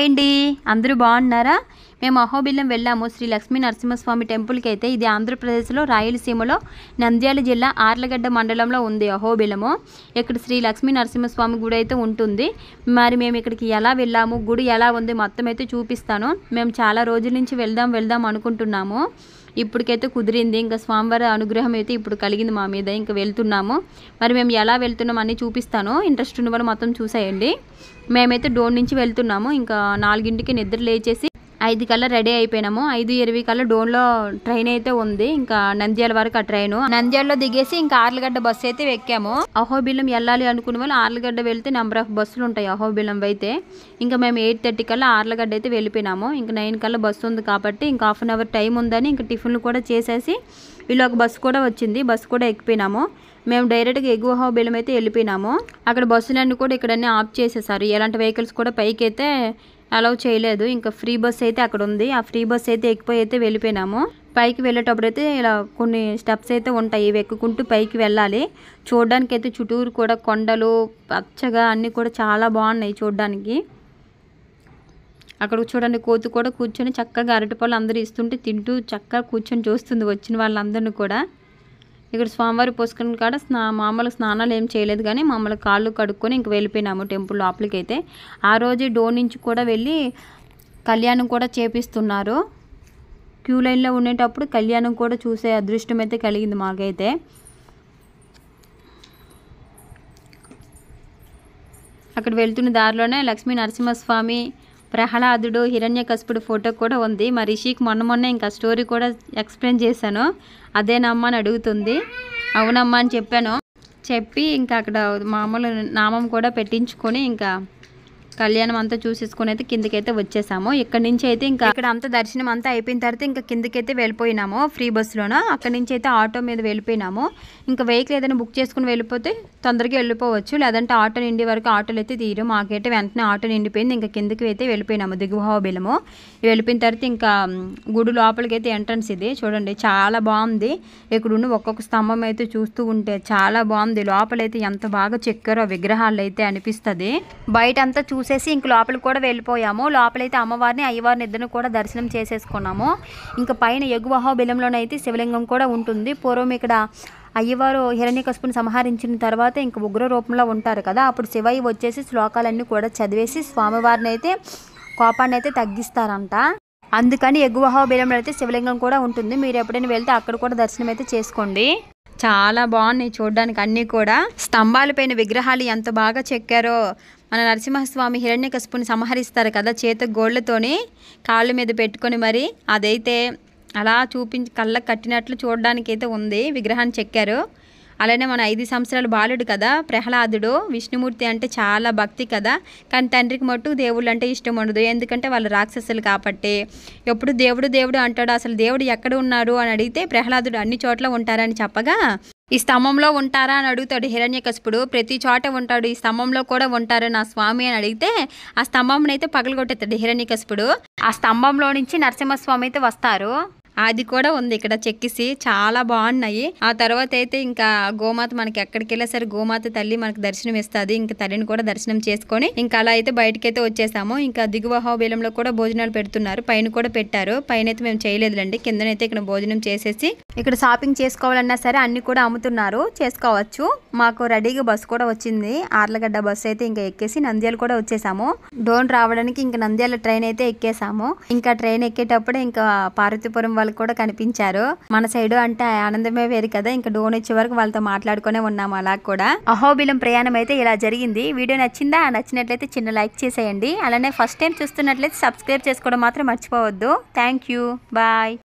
ఏంటి అందరూ బాగున్నారా? మేము అహోబిలం వెళ్ళాము శ్రీ లక్ష్మీ నరసింహస్వామి టెంపుల్కి. అయితే ఇది ఆంధ్రప్రదేశ్లో రాయలసీమలో నంద్యాల జిల్లా ఆర్లగడ్డ మండలంలో ఉంది అహోబిలము. ఇక్కడ శ్రీ లక్ష్మీ నరసింహస్వామి గుడి అయితే ఉంటుంది. మరి మేము ఇక్కడికి ఎలా వెళ్ళాము, గుడి ఎలా ఉంది మొత్తం అయితే చూపిస్తాను. మేము చాలా రోజుల నుంచి వెళ్దాం అనుకుంటున్నాము. ఇప్పటికైతే కుదిరింది. ఇంకా స్వామివారి అనుగ్రహం అయితే ఇప్పుడు కలిగింది మా మీద. ఇంకా వెళ్తున్నాము. మరి మేము ఎలా వెళ్తున్నాం అని చూపిస్తాను. ఇంట్రెస్ట్ ఉన్న వాళ్ళు మొత్తం చూసేయండి. మేమైతే డోన్ నుంచి వెళ్తున్నాము. ఇంకా 4ంటికి నిద్ర లేచేసి 5 కల్లా రెడీ అయిపోయినాము. 5:20 కల్లా డోన్లో ట్రైన్ అయితే ఉంది. ఇంకా నంద్యాల వరకు ఆ ట్రైన్. నంద్యాలలో దిగేసి ఇంకా ఆర్లగడ్డ బస్సు అయితే ఎక్కాము. అహోబిలం వెళ్ళాలి అనుకునే వాళ్ళు ఆర్లగడ్డ వెళ్తే నెంబర్ ఆఫ్ బస్సులు ఉంటాయి అహోబిలం అయితే. ఇంకా మేము 8:30 కల్లా ఆర్లగడ్డ అయితే వెళ్ళిపోయినాము. ఇంకా 9 కల్లా బస్సు ఉంది కాబట్టి ఇంకా హాఫ్ అన్ అవర్ టైం ఉందని ఇంకా టిఫిన్లు కూడా చేసేసి వీళ్ళు ఒక బస్సు కూడా వచ్చింది. బస్సు కూడా ఎక్కిపోయినాము. మేము డైరెక్ట్గా ఎగువ అహోబిలం అయితే వెళ్ళిపోయినాము. అక్కడ బస్సులన్నీ కూడా ఇక్కడన్నీ ఆఫ్ చేసేసారు. ఎలాంటి వెహికల్స్ కూడా పైకి అయితే అలౌ చేయలేదు. ఇంకా ఫ్రీ బస్ అయితే అక్కడ ఉంది. ఆ ఫ్రీ బస్ అయితే ఎక్కిపోయి అయితే వెళ్ళిపోయినాము. పైకి వెళ్ళేటప్పుడు అయితే ఇలా కొన్ని స్టెప్స్ అయితే ఉంటాయి. ఇవి ఎక్కుకుంటూ పైకి వెళ్ళాలి. చూడడానికి అయితే చుట్టూరు కూడా కొండలు పచ్చగా అన్నీ కూడా చాలా బాగున్నాయి చూడడానికి. అక్కడ చూడండి కోతి కూడా కూర్చొని చక్కగా అరటిపళ్ళు అందరూ ఇస్తుంటే తింటూ చక్కగా కూర్చొని చూస్తుంది వచ్చిన వాళ్ళందరినీ కూడా. ఇక్కడ స్వామివారి పోసుకుని కాడ మామూలు స్నానాలు ఏం చేయలేదు కానీ మామూలు కాళ్ళు కడుక్కొని ఇంక వెళ్ళిపోయినాము టెంపుల్ లోపలికి అయితే. ఆ రోజే డోర్ నుంచి కూడా వెళ్ళి కళ్యాణం కూడా చేపిస్తున్నారు. క్యూ లైన్లో ఉండేటప్పుడు కళ్యాణం కూడా చూసే అదృష్టం అయితే కలిగింది మాకైతే. అక్కడ వెళ్తున్న దారిలోనే లక్ష్మీ నరసింహస్వామి, ప్రహ్లాదుడు, హిరణ్యకశిపుడు ఫోటో కూడా ఉంది. మా రిషికి మొన్న ఇంకా స్టోరీ కూడా ఎక్స్ప్లెయిన్ చేశాను. అదేనమ్మా అని అడుగుతుంది. అవునమ్మా అని చెప్పాను. చెప్పి ఇంకా అక్కడ మామూలు నామం కూడా పెట్టించుకొని ఇంకా కళ్యాణం అంతా చూసేసుకొని అయితే కిందకైతే వచ్చేసాము. ఇక్కడ నుంచి అయితే ఇంకా ఇక్కడ అంతా దర్శనం అంతా అయిపోయిన తర్వాత ఇంకా కిందకైతే వెళ్ళిపోయినాము ఫ్రీ బస్సులోన. అక్కడ నుంచి అయితే ఆటో మీద వెళ్ళిపోయినాము. ఇంకా వెహికల్ ఏదైనా బుక్ చేసుకుని వెళ్ళిపోతే తొందరగా వెళ్ళిపోవచ్చు. లేదంటే ఆటో నిండి వరకు ఆటోలు అయితే తీరు. మాకైతే వెంటనే ఆటో నిండిపోయింది. ఇంకా కిందకి అయితే వెళ్ళిపోయినాము దిగువ అహోబిలము. వెళ్ళిపోయిన తర్వాత ఇంకా గుడి లోపలికి అయితే ఎంట్రన్స్ ఇది చూడండి చాలా బాగుంది. ఇక్కడ ఉండి ఒక్కొక్క స్తంభం అయితే చూస్తూ ఉంటే చాలా బాగుంది. లోపలైతే ఎంత బాగా చెక్కారో విగ్రహాలు అయితే అనిపిస్తుంది. బయట అంతా చూసేసి ఇంక లోపలికి కూడా వెళ్ళిపోయాము. లోపలైతే అమ్మవారిని అయ్యవారిని ఇద్దరిని కూడా దర్శనం చేసేసుకున్నాము. ఇంకా పైన ఎగువ అహోబిలంలోనైతే శివలింగం కూడా ఉంటుంది. పూర్వం ఇక్కడ అయ్యవారు హిరణ్యకశిపుని సంహరించిన తర్వాత ఇంకా ఉగ్ర రూపంలో ఉంటారు కదా, అప్పుడు శివయ్య వచ్చేసి శ్లోకాలన్నీ కూడా చదివేసి స్వామివారిని అయితే కోపాన్ని అయితే తగ్గిస్తారంట. అందుకని ఎగువ అహోబిలంలో అయితే శివలింగం కూడా ఉంటుంది. మీరు ఎప్పుడైనా వెళ్తే అక్కడ కూడా దర్శనం అయితే చేసుకోండి. చాలా బాగున్నాయి చూడడానికి అన్నీ కూడా. స్తంభాలపైన విగ్రహాలు ఎంత బాగా చెక్కారో. మన నరసింహస్వామి హిరణ్యకశిపుని సంహరిస్తారు కదా చేత గోళ్ళతోని కాళ్ళ మీద పెట్టుకొని, మరి అదైతే అలా చూపించి కళ్ళకు కట్టినట్లు చూడడానికి అయితే ఉంది. విగ్రహాన్ని చెక్కారు. అలానే మన 5 సంవత్సరాల బాలుడు కదా ప్రహ్లాదుడు, విష్ణుమూర్తి అంటే చాలా భక్తి కదా, కానీ తండ్రికి మట్టు దేవుళ్ళు అంటే ఇష్టం ఉండదు. ఎందుకంటే వాళ్ళు రాక్షసులు కాబట్టి ఎప్పుడు దేవుడు అంటాడు. అసలు దేవుడు ఎక్కడ ఉన్నారు అని అడిగితే ప్రహ్లాదుడు అన్ని చోట్ల ఉంటారని చెప్పగా, ఈ స్తంభంలో ఉంటారా అని అడుగుతాడు హిరణ్యకశిపుడు. ప్రతి చోట ఉంటాడు, ఈ స్తంభంలో కూడా ఉంటారు నా స్వామి అని అడిగితే ఆ స్తంభంని అయితే పగలగొట్టేస్తాడు హిరణ్యకశిపుడు. ఆ స్తంభంలో నుంచి నరసింహస్వామి అయితే వస్తారు. అది కూడా ఉంది ఇక్కడ చెక్కిసి చాలా బాగున్నాయి. ఆ తర్వాత అయితే ఇంకా గోమాత మనకి ఎక్కడికి వెళ్ళా సరే గోమాత తల్లి మనకి దర్శనం ఇస్తుంది. ఇంకా తల్లిని కూడా దర్శనం చేసుకొని ఇంకా అలా అయితే బయటకైతే వచ్చేసాము. ఇంకా దిగువ అహోబిలంలో కూడా భోజనాలు పెడుతున్నారు. పైన కూడా పెట్టారు. పైన అయితే మేము చేయలేదులేండి. కిందనైతే ఇక్కడ భోజనం చేసేసి ఇక్కడ షాపింగ్ చేసుకోవాలన్నా సరే అన్ని కూడా అమ్ముతున్నారు, చేసుకోవచ్చు. మాకు రెడీగా బస్సు కూడా వచ్చింది. ఆర్లగడ్డ బస్సు అయితే ఇంకా ఎక్కేసి నంద్యాల కూడా వచ్చేసాము. డోన్ రావడానికి ఇంకా నంద్యాల ట్రైన్ అయితే ఎక్కేసాము. ఇంకా ట్రైన్ ఎక్కేటప్పుడు ఇంకా పార్వతీపురం వాళ్ళు కూడా కనిపించారు. మన సైడ్ అంటే ఆనందమే వేరు కదా. ఇంకా డోన్ వచ్చే వరకు వాళ్ళతో మాట్లాడుకునే ఉన్నాము. అలా కూడా అహోబిలం ప్రయాణం అయితే ఇలా జరిగింది. వీడియో నచ్చిందా? నచ్చినట్లయితే చిన్న లైక్ చేసేయండి. అలానే ఫస్ట్ టైం చూస్తున్నట్లయితే సబ్స్క్రైబ్ చేసుకోవడం మాత్రం మర్చిపోవద్దు. Thank you, bye.